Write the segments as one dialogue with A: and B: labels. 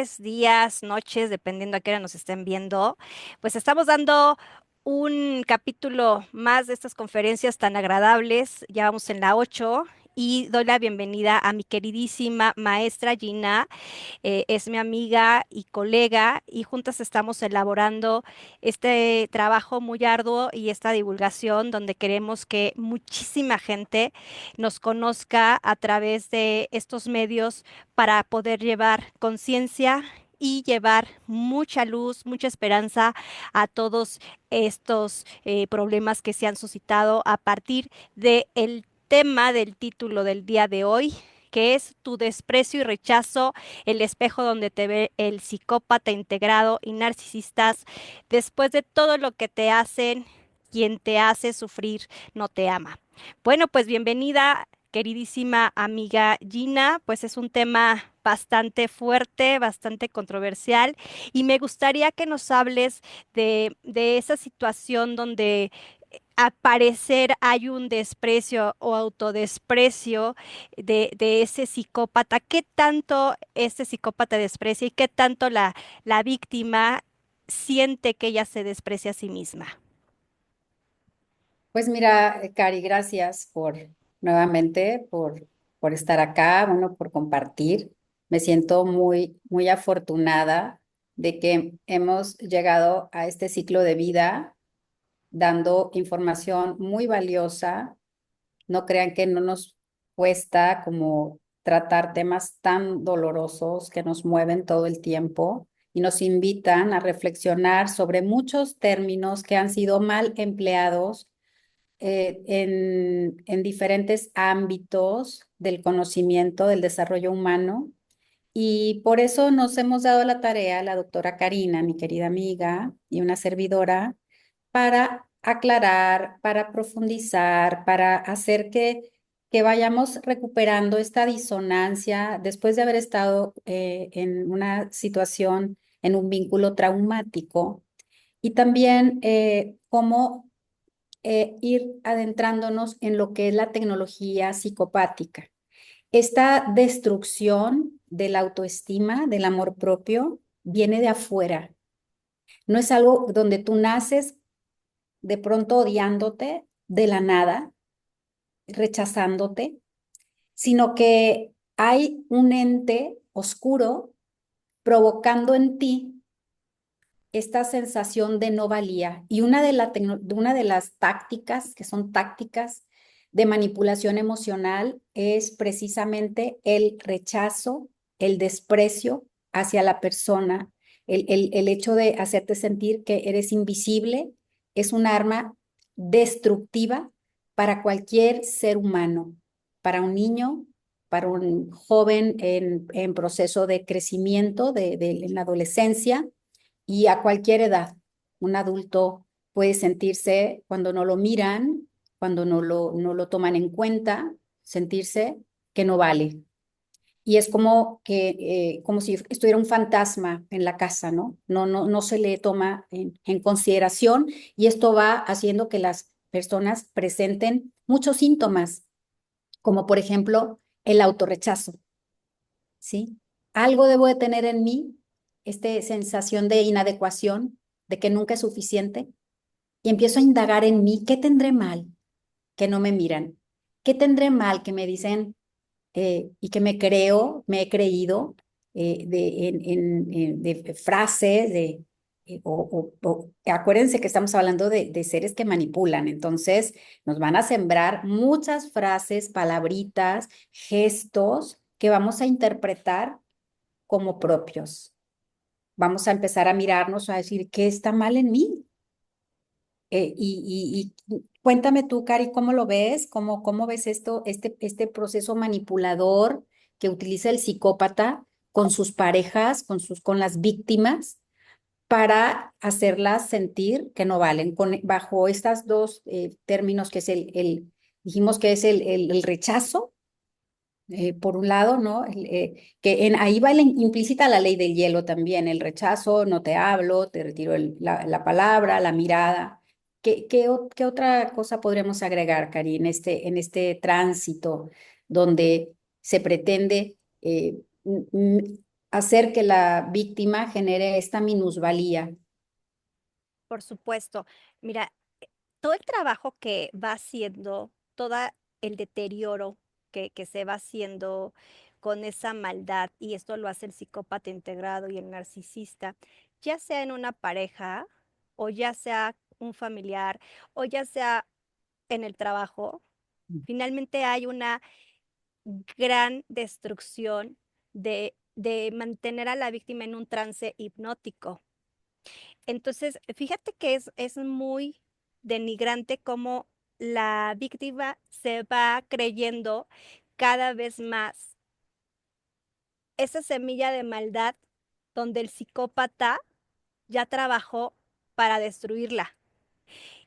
A: tardes, días, noches, dependiendo a qué hora nos estén viendo. Pues estamos dando un capítulo más de estas conferencias tan agradables. Ya vamos en la 8 y doy la bienvenida a mi queridísima maestra Gina. Es mi amiga y colega y juntas estamos elaborando este trabajo muy arduo y esta divulgación donde queremos que muchísima gente nos conozca a través de estos medios para poder llevar conciencia y llevar mucha luz, mucha esperanza a todos estos problemas que se han suscitado a partir del tema del título del día de hoy, que es tu desprecio y rechazo, el espejo donde te ve el psicópata integrado y narcisistas. Después de todo lo que te hacen, quien te hace sufrir no te ama. Bueno, pues bienvenida, queridísima amiga Gina. Pues es un tema bastante fuerte, bastante controversial, y me gustaría que nos hables de esa situación donde al parecer hay un desprecio o autodesprecio de ese psicópata. ¿Qué tanto este psicópata desprecia y qué tanto la víctima siente que ella se desprecia a sí misma?
B: Pues mira, Cari, gracias por nuevamente por estar acá, bueno, por compartir. Me siento muy afortunada de que hemos llegado a este ciclo de vida dando información muy valiosa. No crean que no nos cuesta como tratar temas tan dolorosos que nos mueven todo el tiempo y nos invitan a reflexionar sobre muchos términos que han sido mal empleados en diferentes ámbitos del conocimiento, del desarrollo humano. Y por eso nos hemos dado la tarea, la doctora Karina, mi querida amiga y una servidora, para aclarar, para profundizar, para hacer que vayamos recuperando esta disonancia después de haber estado en una situación, en un vínculo traumático. Y también cómo ir adentrándonos en lo que es la tecnología psicopática. Esta destrucción de la autoestima, del amor propio, viene de afuera. No es algo donde tú naces de pronto odiándote de la nada, rechazándote, sino que hay un ente oscuro provocando en ti esta sensación de no valía. Y una de las tácticas, que son tácticas de manipulación emocional, es precisamente el rechazo, el desprecio hacia la persona, el hecho de hacerte sentir que eres invisible, es un arma destructiva para cualquier ser humano, para un niño, para un joven en proceso de crecimiento en la adolescencia y a cualquier edad. Un adulto puede sentirse cuando no lo miran, cuando no lo toman en cuenta, sentirse que no vale. Y es como como si estuviera un fantasma en la casa, ¿no? No se le toma en consideración y esto va haciendo que las personas presenten muchos síntomas, como por ejemplo el autorrechazo, ¿sí? Algo debo de tener en mí, esta sensación de inadecuación, de que nunca es suficiente, y empiezo a indagar en mí, ¿qué tendré mal que no me miran? ¿Qué tendré mal que me dicen y que me creo, me he creído de frases, acuérdense que estamos hablando de seres que manipulan, entonces nos van a sembrar muchas frases, palabritas, gestos que vamos a interpretar como propios. Vamos a empezar a mirarnos, a decir, ¿qué está mal en mí? Y cuéntame tú, Cari, ¿cómo lo ves? ¿Cómo ves esto, este proceso manipulador que utiliza el psicópata con sus parejas, con las víctimas, para hacerlas sentir que no valen? Bajo estos dos términos que es dijimos que es el rechazo por un lado, ¿no? Ahí va implícita la ley del hielo también, el rechazo, no te hablo, te retiro la palabra, la mirada. ¿Qué otra cosa podríamos agregar, Cari, en este tránsito donde se pretende hacer que la víctima genere esta minusvalía.
A: Por supuesto. Mira, todo el trabajo que va haciendo, todo el deterioro que se va haciendo con esa maldad, y esto lo hace el psicópata integrado y el narcisista, ya sea en una pareja, o ya sea un familiar, o ya sea en el trabajo, finalmente hay una gran destrucción de mantener a la víctima en un trance hipnótico. Entonces, fíjate que es muy denigrante cómo la víctima se va creyendo cada vez más esa semilla de maldad donde el psicópata ya trabajó para destruirla.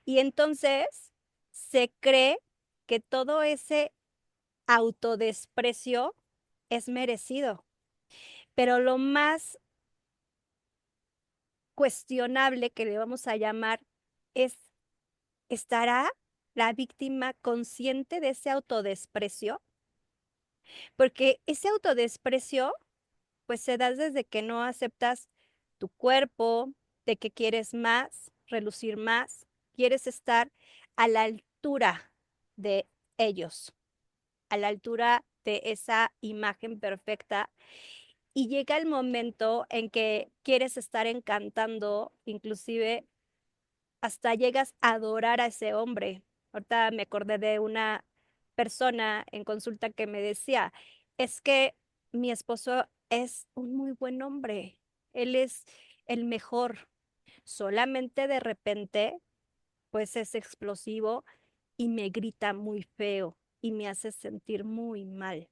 A: Y entonces se cree que todo ese autodesprecio es merecido. Pero lo más cuestionable que le vamos a llamar es, ¿estará la víctima consciente de ese autodesprecio? Porque ese autodesprecio, pues se da desde que no aceptas tu cuerpo, de que quieres más, relucir más, quieres estar a la altura de ellos, a la altura de esa imagen perfecta. Y llega el momento en que quieres estar encantando, inclusive hasta llegas a adorar a ese hombre. Ahorita me acordé de una persona en consulta que me decía, es que mi esposo es un muy buen hombre, él es el mejor, solamente de repente, pues es explosivo y me grita muy feo y me hace sentir muy mal.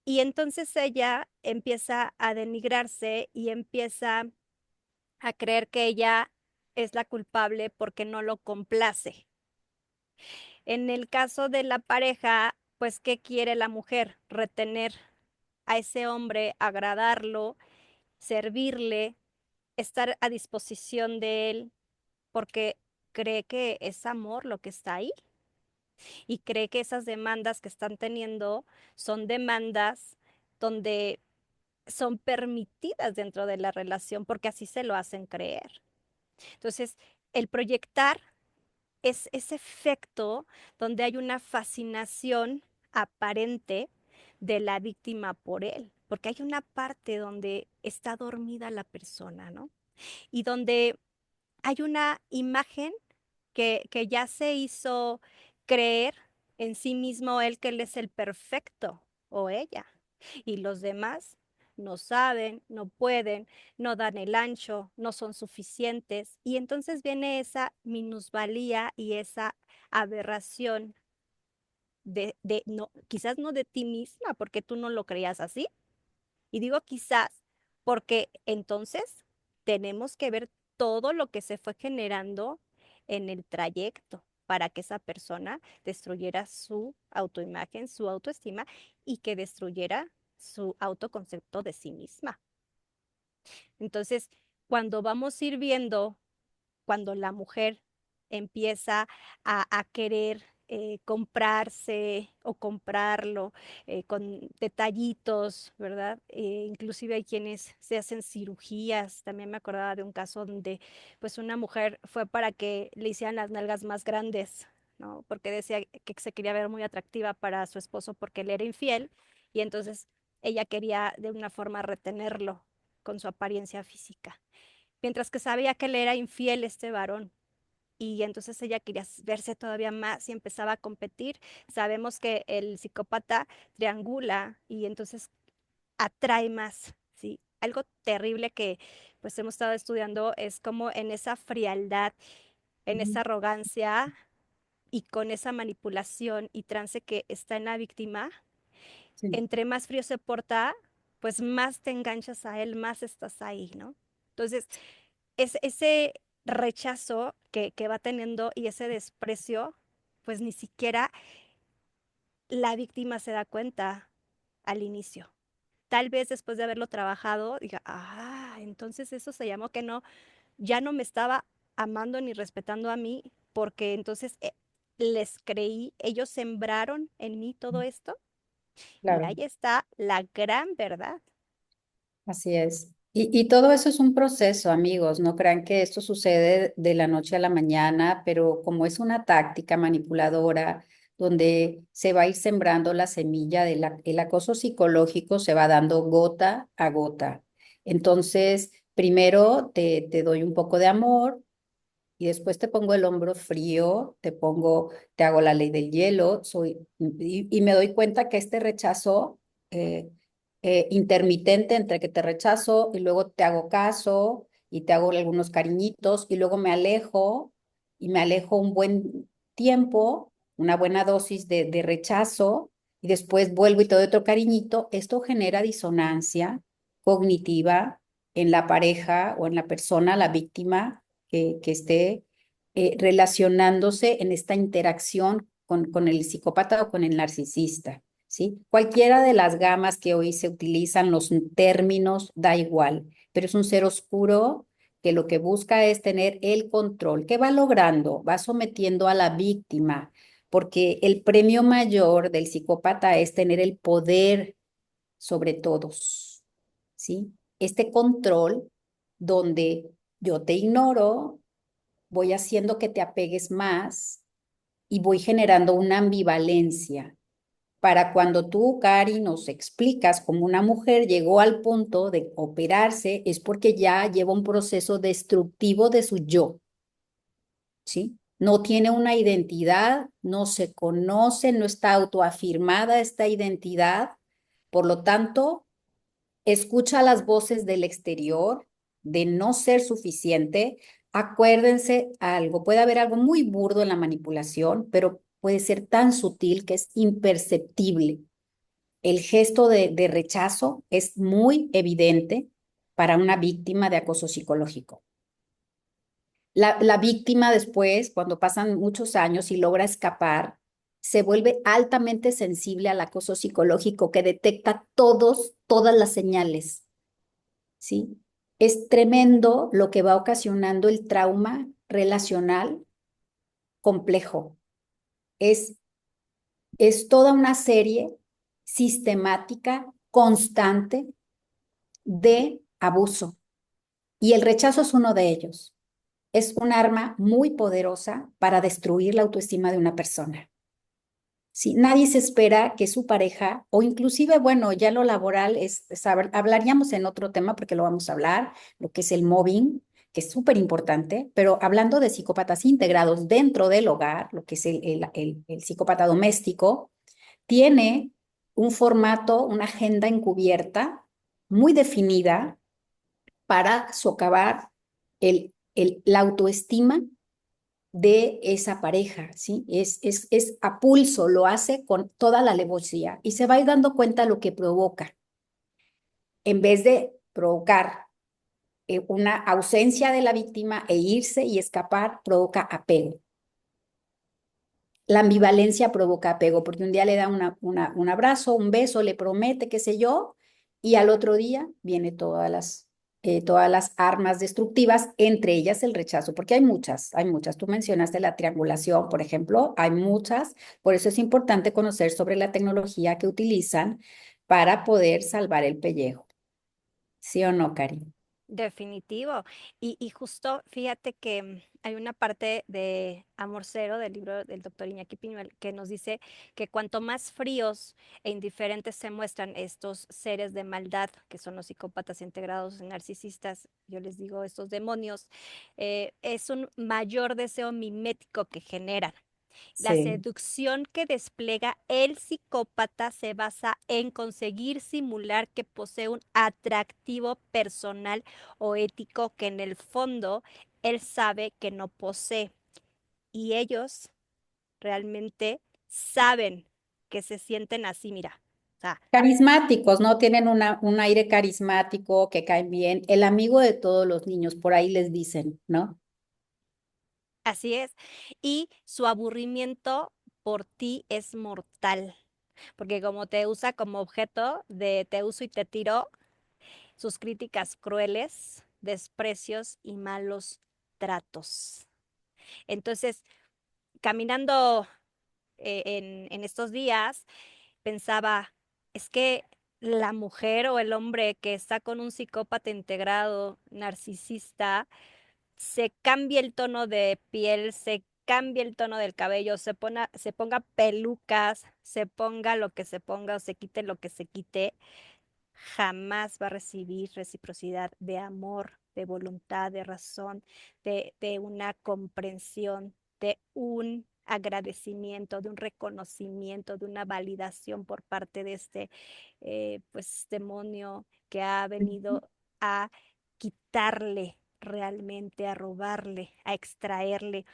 A: Y entonces ella empieza a denigrarse y empieza a creer que ella es la culpable porque no lo complace. En el caso de la pareja, pues, ¿qué quiere la mujer? Retener a ese hombre, agradarlo, servirle, estar a disposición de él, porque cree que es amor lo que está ahí y cree que esas demandas que están teniendo son demandas donde son permitidas dentro de la relación, porque así se lo hacen creer. Entonces, el proyectar es ese efecto donde hay una fascinación aparente de la víctima por él, porque hay una parte donde está dormida la persona, ¿no? Y donde hay una imagen que ya se hizo creer en sí mismo él que él es el perfecto o ella. Y los demás no saben, no pueden, no dan el ancho, no son suficientes. Y entonces viene esa minusvalía y esa aberración de no, quizás no de ti misma, porque tú no lo creías así. Y digo quizás porque entonces tenemos que ver todo lo que se fue generando en el trayecto para que esa persona destruyera su autoimagen, su autoestima y que destruyera su autoconcepto de sí misma. Entonces, cuando vamos a ir viendo cuando la mujer empieza a querer comprarse o comprarlo con detallitos, ¿verdad? Inclusive hay quienes se hacen cirugías. También me acordaba de un caso donde pues una mujer fue para que le hicieran las nalgas más grandes, ¿no? Porque decía que se quería ver muy atractiva para su esposo porque él era infiel y entonces ella quería de una forma retenerlo con su apariencia física mientras que sabía que él era infiel este varón. Y entonces ella quería verse todavía más y empezaba a competir. Sabemos que el psicópata triangula y entonces atrae más, ¿sí? Algo terrible que pues hemos estado estudiando es como en esa frialdad, en esa arrogancia y con esa manipulación y trance que está en la víctima,
B: Sí.
A: entre más frío se porta, pues más te enganchas a él, más estás ahí, ¿no? Entonces, es ese rechazo que va teniendo y ese desprecio, pues ni siquiera la víctima se da cuenta al inicio. Tal vez después de haberlo trabajado, diga, ah, entonces eso se llamó que no, ya no me estaba amando ni respetando a mí, porque entonces les creí, ellos sembraron en mí todo esto. Y
B: Claro.
A: ahí está la gran verdad.
B: Así es. Y todo eso es un proceso, amigos. No crean que esto sucede de la noche a la mañana, pero como es una táctica manipuladora donde se va a ir sembrando la semilla el acoso psicológico, se va dando gota a gota. Entonces, primero te doy un poco de amor, y después te pongo el hombro frío, te hago la ley del hielo, y me doy cuenta que este rechazo eh, intermitente entre que te rechazo y luego te hago caso y te hago algunos cariñitos y luego me alejo y me alejo un buen tiempo, una buena dosis de rechazo y después vuelvo y te doy otro cariñito, esto genera disonancia cognitiva en la pareja o en la persona, la víctima que esté relacionándose en esta interacción con el psicópata o con el narcisista, ¿sí? Cualquiera de las gamas que hoy se utilizan, los términos, da igual, pero es un ser oscuro que lo que busca es tener el control. ¿Qué va logrando? Va sometiendo a la víctima, porque el premio mayor del psicópata es tener el poder sobre todos, ¿sí? Este control donde yo te ignoro, voy haciendo que te apegues más y voy generando una ambivalencia para cuando tú, Cari, nos explicas cómo una mujer llegó al punto de operarse, es porque ya lleva un proceso destructivo de su yo, ¿sí? No tiene una identidad, no se conoce, no está autoafirmada esta identidad, por lo tanto, escucha las voces del exterior, de no ser suficiente. Acuérdense algo, puede haber algo muy burdo en la manipulación, pero puede ser tan sutil que es imperceptible. El gesto de rechazo es muy evidente para una víctima de acoso psicológico. La víctima después, cuando pasan muchos años y logra escapar, se vuelve altamente sensible al acoso psicológico que detecta todas las señales. ¿Sí? Es tremendo lo que va ocasionando el trauma relacional complejo. Es, es toda una serie sistemática, constante de abuso. Y el rechazo es uno de ellos. Es un arma muy poderosa para destruir la autoestima de una persona. Sí, nadie se espera que su pareja, o inclusive, bueno, ya lo laboral hablaríamos en otro tema porque lo vamos a hablar, lo que es el mobbing, que es súper importante, pero hablando de psicópatas integrados dentro del hogar, lo que es el psicópata doméstico, tiene un formato, una agenda encubierta muy definida para socavar la autoestima de esa pareja, ¿sí? Es a pulso, lo hace con toda la alevosía y se va a ir dando cuenta lo que provoca. En vez de provocar una ausencia de la víctima e irse y escapar, provoca apego. La ambivalencia provoca apego, porque un día le da un abrazo, un beso, le promete, qué sé yo, y al otro día viene todas las armas destructivas, entre ellas el rechazo, porque hay muchas, hay muchas. Tú mencionaste la triangulación, por ejemplo, hay muchas, por eso es importante conocer sobre la tecnología que utilizan para poder salvar el pellejo. ¿Sí o no, Cari?
A: Definitivo. Y justo fíjate que hay una parte de Amor Cero del libro del doctor Iñaki Piñuel que nos dice que cuanto más fríos e indiferentes se muestran estos seres de maldad, que son los psicópatas integrados narcisistas, yo les digo estos demonios, es un mayor deseo mimético que generan. La
B: Sí.
A: seducción que despliega el psicópata se basa en conseguir simular que posee un atractivo personal o ético que en el fondo él sabe que no posee. Y ellos realmente saben que se sienten así, mira. O sea,
B: Carismáticos, ¿no? Tienen un aire carismático, que caen bien. El amigo de todos los niños, por ahí les dicen, ¿no?
A: así es. Y su aburrimiento por ti es mortal, porque como te usa como objeto de te uso y te tiro, sus críticas crueles, desprecios y malos tratos. Entonces, caminando en estos días, pensaba, Es que la mujer o el hombre que está con un psicópata integrado, narcisista, se cambia el tono de piel, se cambia el tono del cabello, se ponga pelucas, se ponga lo que se ponga o se quite lo que se quite, jamás va a recibir reciprocidad de amor, de voluntad, de razón, de una comprensión, de un agradecimiento, de un reconocimiento, de una validación por parte de este pues demonio que ha venido a quitarle realmente, a robarle, a extraerle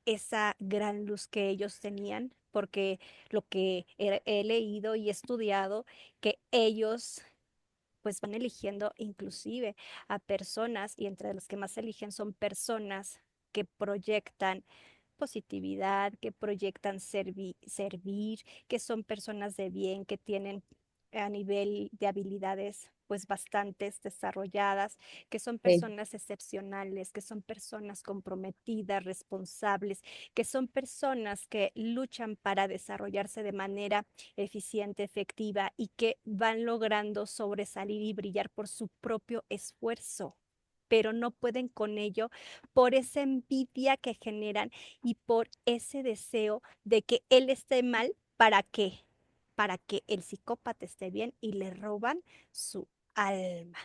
A: esa gran luz que ellos tenían, porque lo que he leído y estudiado, que ellos pues van eligiendo inclusive a personas, y entre los que más eligen son personas que proyectan positividad, que proyectan servir, que son personas de bien, que tienen a nivel de habilidades pues bastantes desarrolladas, que son
B: Sí,
A: personas excepcionales, que son personas comprometidas, responsables, que son personas que luchan para desarrollarse de manera eficiente, efectiva y que van logrando sobresalir y brillar por su propio esfuerzo, pero no pueden con ello por esa envidia que generan y por ese deseo de que él esté mal. ¿Para qué? Para que el psicópata esté bien, y le roban su alma.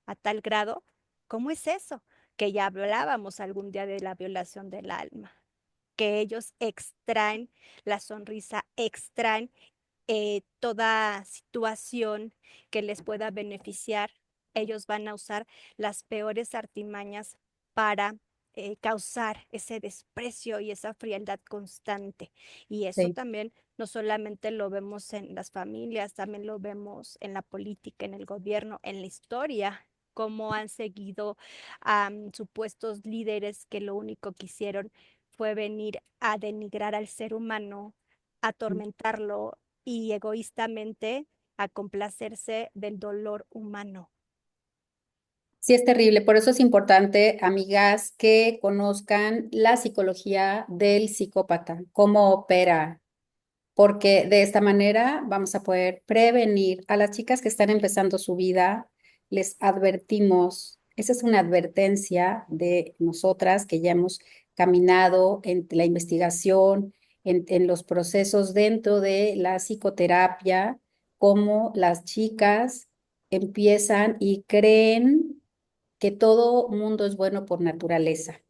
A: A tal grado, ¿cómo es eso? Que ya hablábamos algún día de la violación del alma, que ellos extraen la sonrisa, extraen toda situación que les pueda beneficiar. Ellos van a usar las peores artimañas para causar ese desprecio y esa frialdad constante. Y eso
B: sí.
A: también no solamente lo vemos en las familias, también lo vemos en la política, en el gobierno, en la historia, cómo han seguido a supuestos líderes que lo único que hicieron fue venir a denigrar al ser humano, atormentarlo y egoístamente a complacerse del dolor humano.
B: Sí, es terrible. Por eso es importante, amigas, que conozcan la psicología del psicópata, cómo opera, porque de esta manera vamos a poder prevenir a las chicas que están empezando su vida. Les advertimos, esa es una advertencia de nosotras que ya hemos caminado en la investigación, en los procesos dentro de la psicoterapia, cómo las chicas empiezan y creen que todo mundo es bueno por naturaleza.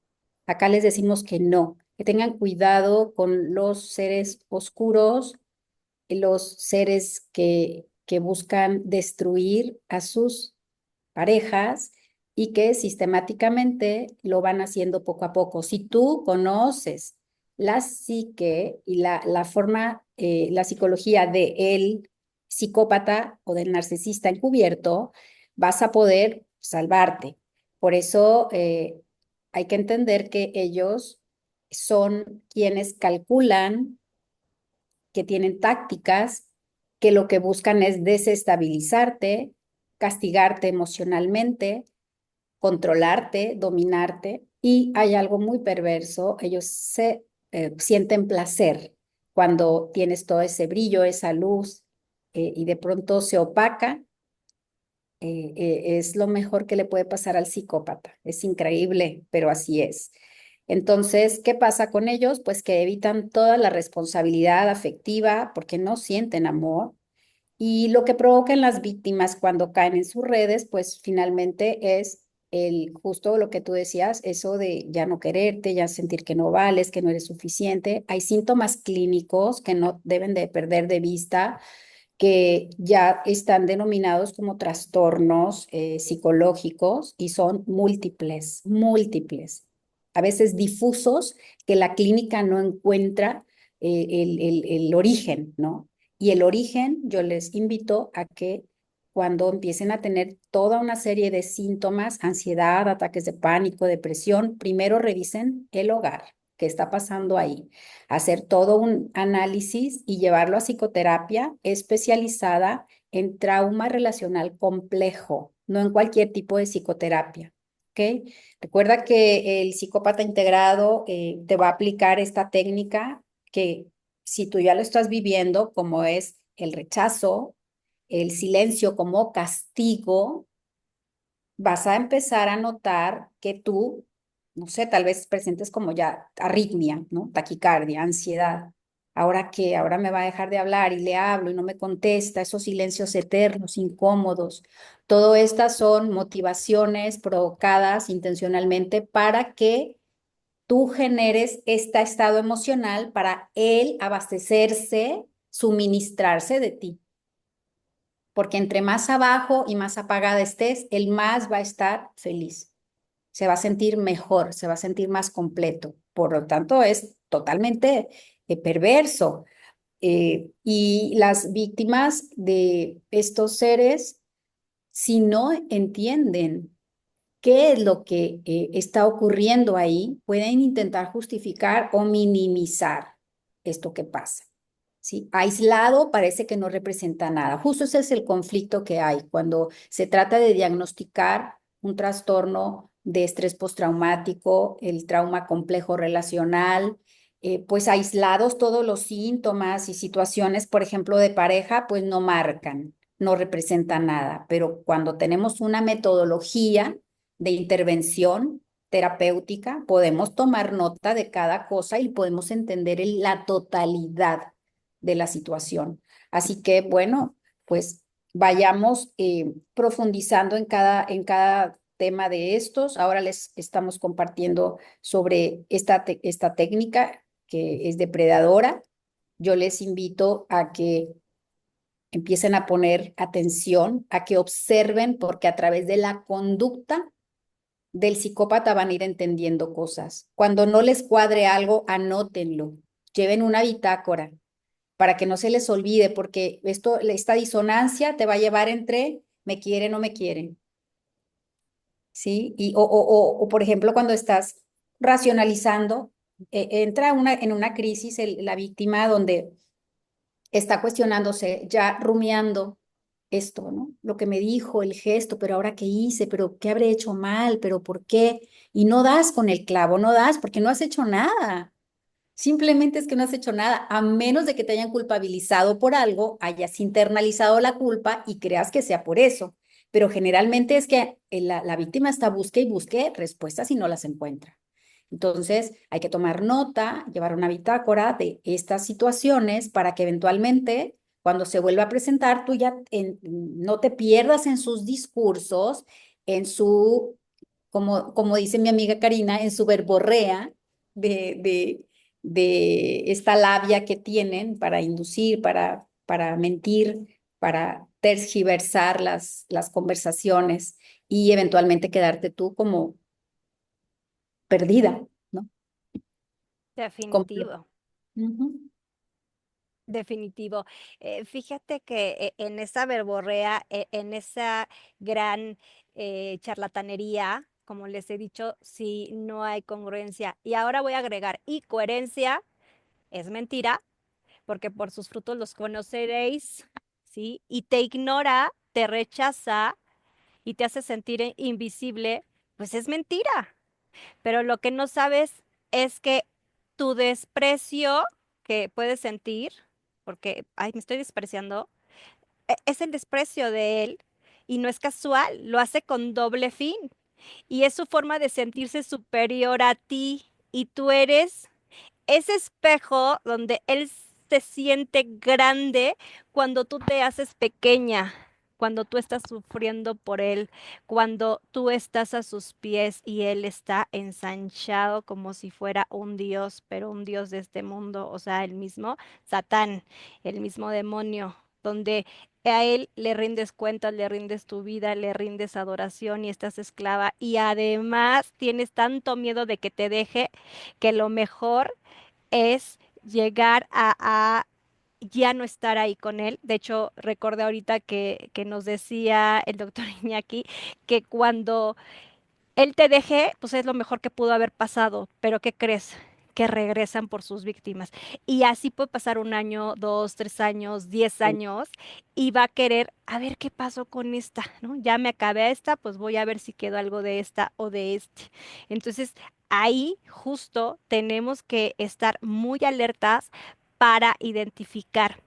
B: Acá les decimos que no, que tengan cuidado con los seres oscuros, los seres que buscan destruir a sus parejas y que sistemáticamente lo van haciendo poco a poco. Si tú conoces la psique y la forma, la psicología de el psicópata o del narcisista encubierto, vas a poder salvarte. Por eso hay que entender que ellos son quienes calculan, que tienen tácticas que lo que buscan es desestabilizarte, castigarte emocionalmente, controlarte, dominarte. Y hay algo muy perverso, ellos se sienten placer cuando tienes todo ese brillo, esa luz, y de pronto se opaca. Es lo mejor que le puede pasar al psicópata. Es increíble, pero así es. Entonces, ¿qué pasa con ellos? Pues que evitan toda la responsabilidad afectiva porque no sienten amor, y lo que provocan las víctimas cuando caen en sus redes, pues finalmente es el justo lo que tú decías, eso de ya no quererte, ya sentir que no vales, que no eres suficiente. Hay síntomas clínicos que no deben de perder de vista, que ya están denominados como trastornos psicológicos, y son múltiples, múltiples, a veces difusos, que la clínica no encuentra el origen, ¿no? Y el origen, yo les invito a que cuando empiecen a tener toda una serie de síntomas, ansiedad, ataques de pánico, depresión, primero revisen el hogar, qué está pasando ahí, hacer todo un análisis y llevarlo a psicoterapia especializada en trauma relacional complejo, no en cualquier tipo de psicoterapia. ¿Ok? Recuerda que el psicópata integrado te va a aplicar esta técnica que, si tú ya lo estás viviendo, como es el rechazo, el silencio como castigo, vas a empezar a notar que tú, no sé, tal vez presentes como ya arritmia, ¿no? Taquicardia, ansiedad. ¿Ahora qué? Ahora me va a dejar de hablar y le hablo y no me contesta, esos silencios eternos, incómodos. Todo estas son motivaciones provocadas intencionalmente para que tú generes este estado emocional para él abastecerse, suministrarse de ti, porque entre más abajo y más apagada estés, él más va a estar feliz, se va a sentir mejor, se va a sentir más completo. Por lo tanto, es totalmente perverso. Y las víctimas de estos seres, si no entienden qué es lo que está ocurriendo ahí, pueden intentar justificar o minimizar esto que pasa. ¿Sí? Aislado parece que no representa nada. Justo ese es el conflicto que hay cuando se trata de diagnosticar un trastorno de estrés postraumático, el trauma complejo relacional, pues aislados todos los síntomas y situaciones, por ejemplo, de pareja, pues no marcan, no representan nada. Pero cuando tenemos una metodología de intervención terapéutica, podemos tomar nota de cada cosa y podemos entender la totalidad de la situación. Así que, bueno, pues vayamos profundizando en cada tema de estos. Ahora les estamos compartiendo sobre esta técnica que es depredadora. Yo les invito a que empiecen a poner atención, a que observen, porque a través de la conducta del psicópata van a ir entendiendo cosas. Cuando no les cuadre algo, anótenlo, lleven una bitácora para que no se les olvide, porque esta disonancia te va a llevar entre me quieren o me quieren, ¿sí? O por ejemplo, cuando estás racionalizando, entra en una crisis la víctima donde está cuestionándose, ya rumiando esto, ¿no? Lo que me dijo, el gesto, pero ahora qué hice, pero qué habré hecho mal, pero por qué. Y no das con el clavo, no das porque no has hecho nada. Simplemente es que no has hecho nada, a menos de que te hayan culpabilizado por algo, hayas internalizado la culpa y creas que sea por eso. Pero generalmente es que la víctima está busque y busque respuestas y no las encuentra. Entonces, hay que tomar nota, llevar una bitácora de estas situaciones para que eventualmente, cuando se vuelva a presentar, tú ya no te pierdas en sus discursos, en su, como dice mi amiga Karina, en su verborrea de, de, de esta labia que tienen para inducir, para mentir, para tergiversar las conversaciones y eventualmente quedarte tú como perdida, ¿no?
A: Definitivo.
B: Ujú.
A: Definitivo. Fíjate que en esa verborrea, en esa gran charlatanería, como les he dicho, si no hay congruencia. Y ahora voy a agregar, y coherencia es mentira, porque por sus frutos los conoceréis, ¿sí? Y te ignora, te rechaza y te hace sentir invisible, pues es mentira. Pero lo que no sabes es que tu desprecio que puedes sentir, porque, ay, me estoy despreciando, es el desprecio de él y no es casual, lo hace con doble fin y es su forma de sentirse superior a ti y tú eres ese espejo donde él se siente grande cuando tú te haces pequeña, cuando tú estás sufriendo por él, cuando tú estás a sus pies y él está ensanchado como si fuera un dios, pero un dios de este mundo, o sea, el mismo Satán, el mismo demonio, donde a él le rindes cuentas, le rindes tu vida, le rindes adoración y estás esclava y además tienes tanto miedo de que te deje que lo mejor es llegar a ya no estar ahí con él. De hecho, recordé ahorita que nos decía el doctor Iñaki que cuando él te deje, pues es lo mejor que pudo haber pasado, pero ¿qué crees? Que regresan por sus víctimas. Y así puede pasar un año, 2, 3 años, 10 años, y va a querer a ver qué pasó con esta, ¿no? Ya me acabé a esta, pues voy a ver si quedó algo de esta o de este. Entonces, ahí justo tenemos que estar muy alertas para identificar.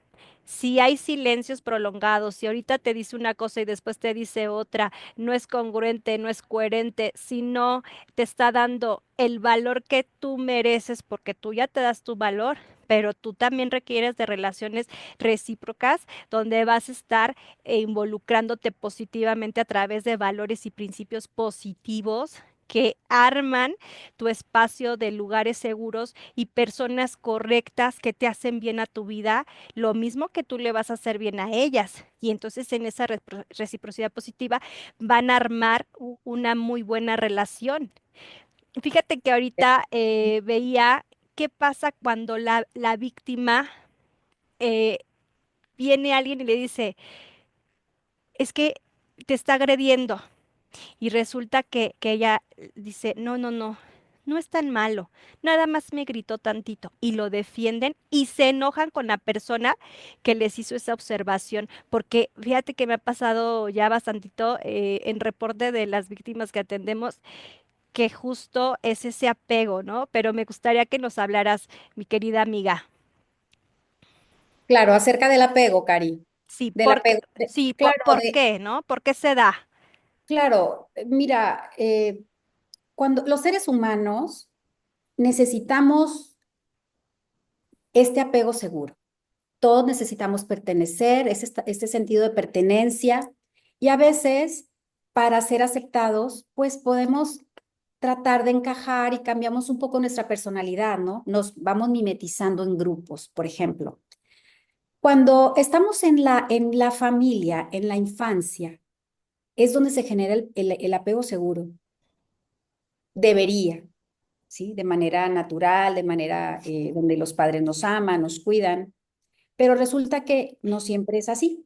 A: Si hay silencios prolongados, si ahorita te dice una cosa y después te dice otra, no es congruente, no es coherente, si no te está dando el valor que tú mereces, porque tú ya te das tu valor, pero tú también requieres de relaciones recíprocas donde vas a estar involucrándote positivamente a través de valores y principios positivos que arman tu espacio de lugares seguros y personas correctas que te hacen bien a tu vida, lo mismo que tú le vas a hacer bien a ellas. Y entonces en esa reciprocidad positiva van a armar una muy buena relación. Fíjate que ahorita veía qué pasa cuando la víctima eh, viene alguien y le dice, es que te está agrediendo. Y resulta que ella dice, no, no, no, no es tan malo, nada más me gritó tantito. Y lo defienden y se enojan con la persona que les hizo esa observación, porque fíjate que me ha pasado ya bastantito en reporte de las víctimas que atendemos, que justo es ese apego, ¿no? Pero me gustaría que nos hablaras, mi querida amiga.
B: Claro, acerca del apego, Cari,
A: Sí,
B: del apego,
A: sí,
B: claro,
A: ¿por qué, no? ¿Por qué se da?
B: claro, mira, cuando los seres humanos necesitamos este apego seguro. Todos necesitamos pertenecer, este sentido de pertenencia, y a veces, para ser aceptados, pues podemos tratar de encajar y cambiamos un poco nuestra personalidad, ¿no? Nos vamos mimetizando en grupos, por ejemplo. Cuando estamos en la familia, en la infancia, es donde se genera el apego seguro. Debería, ¿sí? De manera natural, de manera donde los padres nos aman, nos cuidan, pero resulta que no siempre es así.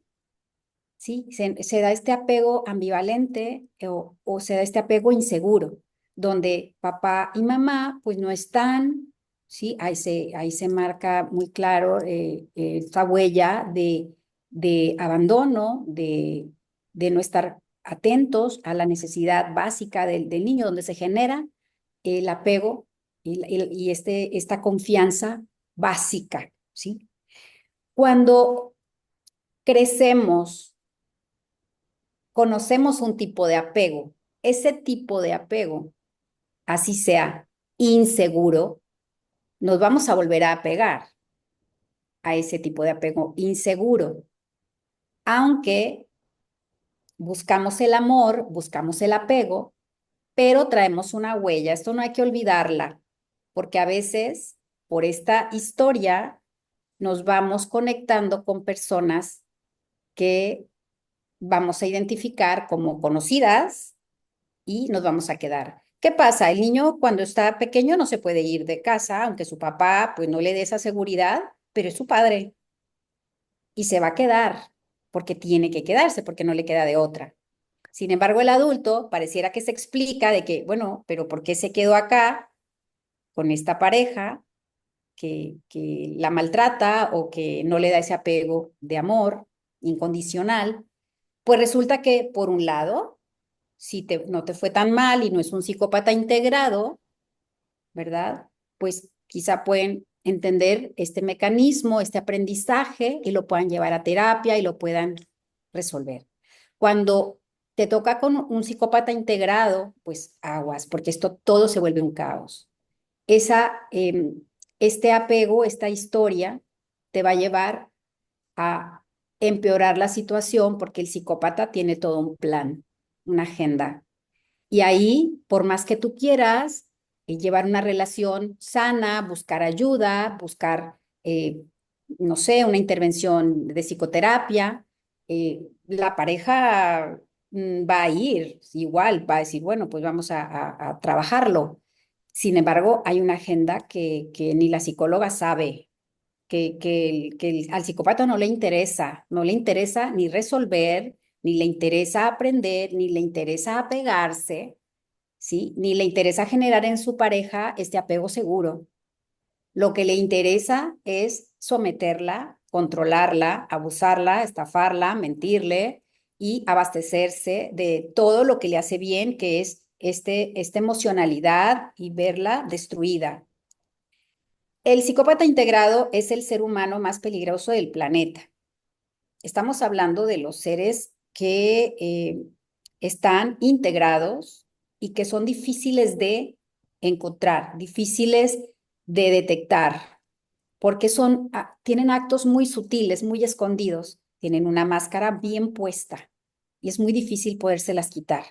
B: ¿Sí? Se da este apego ambivalente o se da este apego inseguro, donde papá y mamá pues no están, ¿sí? Ahí se marca muy claro esta huella de abandono, de no estar atentos a la necesidad básica del niño, donde se genera el apego esta confianza básica, ¿sí? Cuando crecemos, conocemos un tipo de apego. Ese tipo de apego, así sea inseguro, nos vamos a volver a apegar a ese tipo de apego inseguro, aunque buscamos el amor, buscamos el apego, pero traemos una huella. Esto no hay que olvidarla, porque a veces por esta historia nos vamos conectando con personas que vamos a identificar como conocidas y nos vamos a quedar. ¿Qué pasa? El niño cuando está pequeño no se puede ir de casa, aunque su papá pues no le dé esa seguridad, pero es su padre y se va a quedar porque tiene que quedarse, porque no le queda de otra. Sin embargo, el adulto pareciera que se explica de que, bueno, pero ¿por qué se quedó acá con esta pareja que la maltrata o que no le da ese apego de amor incondicional? Pues resulta que, por un lado, si no te fue tan mal y no es un psicópata integrado, ¿verdad? Pues quizá pueden entender este mecanismo, este aprendizaje y lo puedan llevar a terapia y lo puedan resolver. Cuando te toca con un psicópata integrado, pues aguas, porque esto todo se vuelve un caos. Esa, este apego, esta historia, te va a llevar a empeorar la situación porque el psicópata tiene todo un plan, una agenda. Y ahí, por más que tú quieras llevar una relación sana, buscar ayuda, buscar, no sé, una intervención de psicoterapia, la pareja va a ir igual, va a decir, bueno, pues vamos a trabajarlo. Sin embargo, hay una agenda que ni la psicóloga sabe, al psicópata no le interesa, no le interesa ni resolver, ni le interesa aprender, ni le interesa apegarse, ¿sí? Ni le interesa generar en su pareja este apego seguro. Lo que le interesa es someterla, controlarla, abusarla, estafarla, mentirle y abastecerse de todo lo que le hace bien, que es esta emocionalidad y verla destruida. El psicópata integrado es el ser humano más peligroso del planeta. estamos hablando de los seres que están integrados y que son difíciles de encontrar, difíciles de detectar, porque tienen actos muy sutiles, muy escondidos, tienen una máscara bien puesta y es muy difícil podérselas quitar.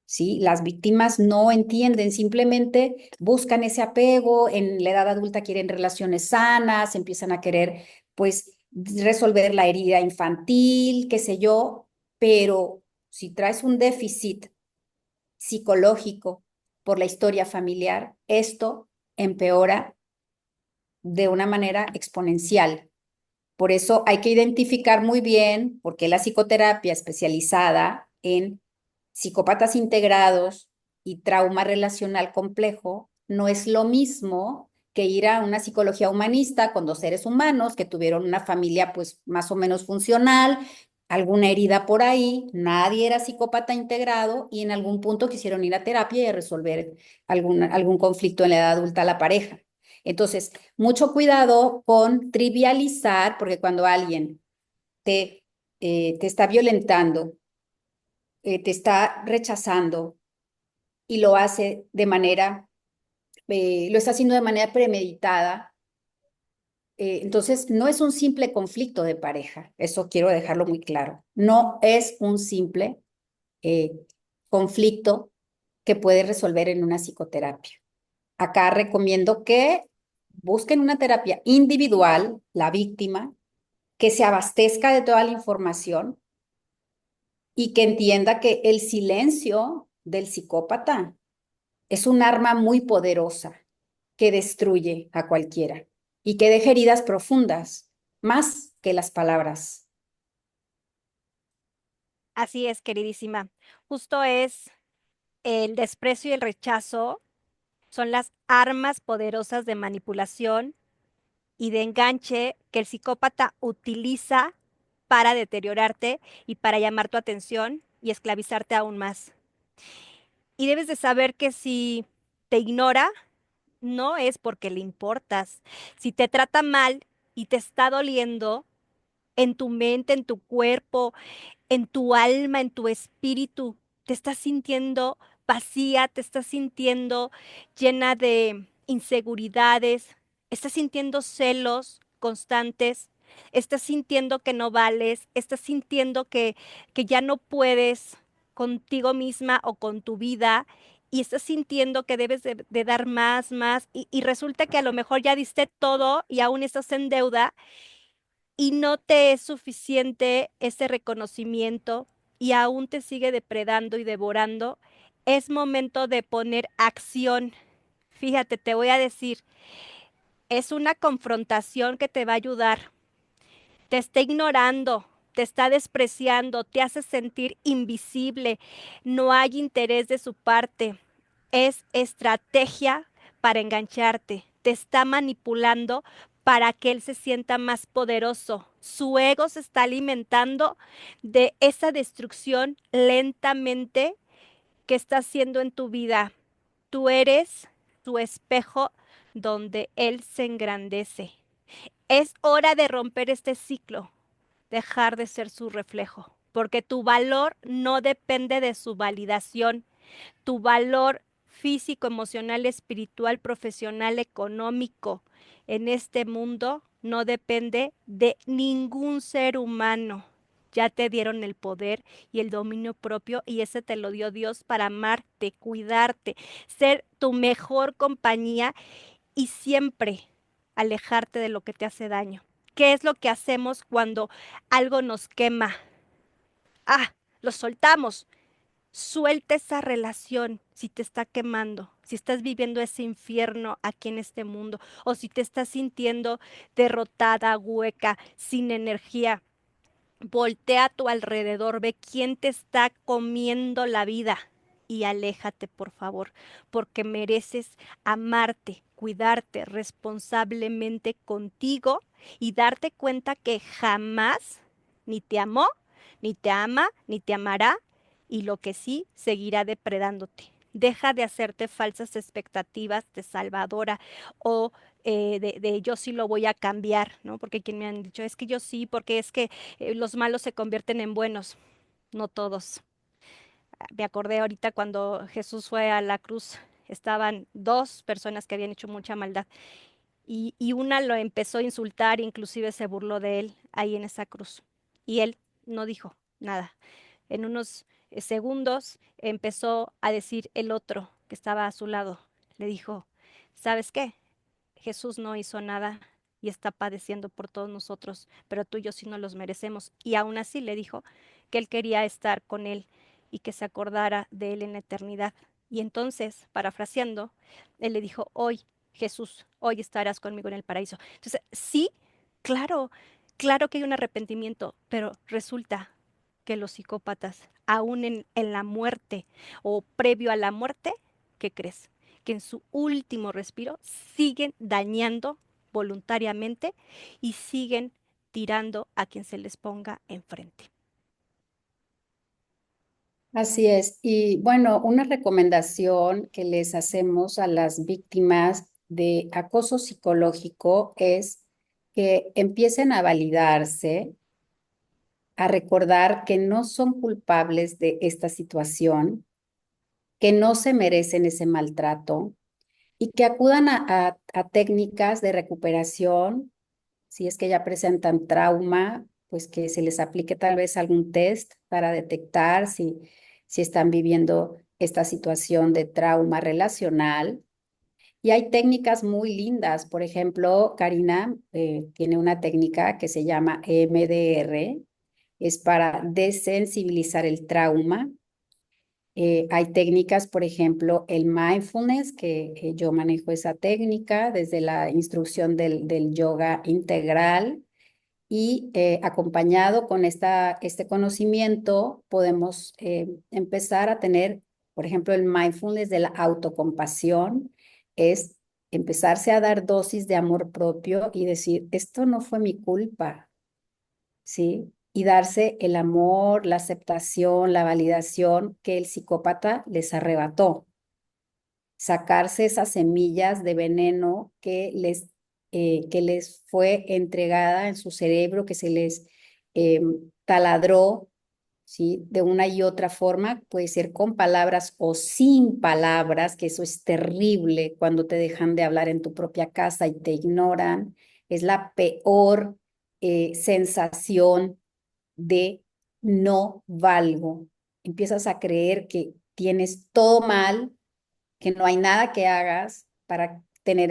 B: ¿Sí? Las víctimas no entienden, simplemente buscan ese apego, en la edad adulta quieren relaciones sanas, empiezan a querer, pues, resolver la herida infantil, qué sé yo, pero si traes un déficit psicológico por la historia familiar, esto empeora de una manera exponencial. Por eso hay que identificar muy bien por qué la psicoterapia especializada en psicópatas integrados y trauma relacional complejo no es lo mismo que ir a una psicología humanista con dos seres humanos que tuvieron una familia pues más o menos funcional, alguna herida por ahí, nadie era psicópata integrado y en algún punto quisieron ir a terapia y a resolver algún conflicto en la edad adulta la pareja. Entonces, mucho cuidado con trivializar, porque cuando alguien te está violentando, te está rechazando y lo está haciendo de manera premeditada, entonces no es un simple conflicto de pareja, eso quiero dejarlo muy claro. No es un simple eh, conflicto que puede resolver en una psicoterapia. Acá recomiendo que busquen una terapia individual, la víctima, que se abastezca de toda la información y que entienda que el silencio del psicópata es un arma muy poderosa que destruye a cualquiera y que deja heridas profundas, más que las palabras.
A: Así es, queridísima. Justo es el desprecio y el rechazo son las armas poderosas de manipulación y de enganche que el psicópata utiliza para deteriorarte y para llamar tu atención y esclavizarte aún más. Y debes de saber que si te ignora, no es porque le importas. Si te trata mal y te está doliendo en tu mente, en tu cuerpo, en tu alma, en tu espíritu, te estás sintiendo vacía, te estás sintiendo llena de inseguridades, estás sintiendo celos constantes, estás sintiendo que no vales, estás sintiendo que ya no puedes contigo misma o con tu vida. Y estás sintiendo que debes de dar más, más, y resulta que a lo mejor ya diste todo y aún estás en deuda y no te es suficiente ese reconocimiento y aún te sigue depredando y devorando, es momento de poner acción. Fíjate, te voy a decir, es una confrontación que te va a ayudar. Te está ignorando, te está despreciando, te hace sentir invisible, no hay interés de su parte. Es estrategia para engancharte, te está manipulando para que él se sienta más poderoso. Su ego se está alimentando de esa destrucción lentamente que está haciendo en tu vida. Tú eres tu espejo donde él se engrandece. Es hora de romper este ciclo, dejar de ser su reflejo, porque tu valor no depende de su validación. Tu valor físico, emocional, espiritual, profesional, económico en este mundo no depende de ningún ser humano. Ya te dieron el poder y el dominio propio y ese te lo dio Dios para amarte, cuidarte, ser tu mejor compañía y siempre alejarte de lo que te hace daño. ¿Qué es lo que hacemos cuando algo nos quema? Ah, lo soltamos. Suelta esa relación si te está quemando, si estás viviendo ese infierno aquí en este mundo o si te estás sintiendo derrotada, hueca, sin energía. Voltea a tu alrededor, ve quién te está comiendo la vida y aléjate, por favor, porque mereces amarte, cuidarte responsablemente contigo y darte cuenta que jamás ni te amó, ni te ama, ni te amará y lo que sí seguirá depredándote. Deja de hacerte falsas expectativas de salvadora o de yo sí lo voy a cambiar, ¿no? Porque quien me han dicho, es que yo sí, porque es que los malos se convierten en buenos, no todos. Me acordé ahorita cuando Jesús fue a la cruz, estaban dos personas que habían hecho mucha maldad y una lo empezó a insultar, inclusive se burló de él ahí en esa cruz. Y él no dijo nada. En unos segundos empezó a decir el otro que estaba a su lado. Le dijo, ¿sabes qué? Jesús no hizo nada y está padeciendo por todos nosotros, pero tú y yo sí no los merecemos. Y aún así le dijo que él quería estar con él y que se acordara de él en la eternidad. Y entonces, parafraseando, él le dijo, hoy, Jesús, hoy estarás conmigo en el paraíso. Entonces, sí, claro, claro que hay un arrepentimiento, pero resulta que los psicópatas, aún en la muerte o previo a la muerte, ¿qué crees? Que en su último respiro siguen dañando voluntariamente y siguen tirando a quien se les ponga enfrente.
B: Así es. Y bueno, una recomendación que les hacemos a las víctimas de acoso psicológico es que empiecen a validarse, a recordar que no son culpables de esta situación, que no se merecen ese maltrato y que acudan a técnicas de recuperación. Si es que ya presentan trauma, pues que se les aplique tal vez algún test para detectar si están viviendo esta situación de trauma relacional. Y hay técnicas muy lindas. Por ejemplo, Karina tiene una técnica que se llama EMDR, es para desensibilizar el trauma. Hay técnicas, por ejemplo, el mindfulness, que yo manejo esa técnica desde la instrucción del yoga integral y acompañado con este conocimiento podemos empezar a tener, por ejemplo, el mindfulness de la autocompasión, es empezarse a dar dosis de amor propio y decir, esto no fue mi culpa, ¿sí? Y darse el amor, la aceptación, la validación que el psicópata les arrebató, sacarse esas semillas de veneno que les fue entregada en su cerebro, que se les eh, taladró, ¿sí? De una y otra forma, puede ser con palabras o sin palabras, que eso es terrible cuando te dejan de hablar en tu propia casa y te ignoran. Es la peor sensación de no valgo. Empiezas a creer que tienes todo mal, que no hay nada que hagas para tener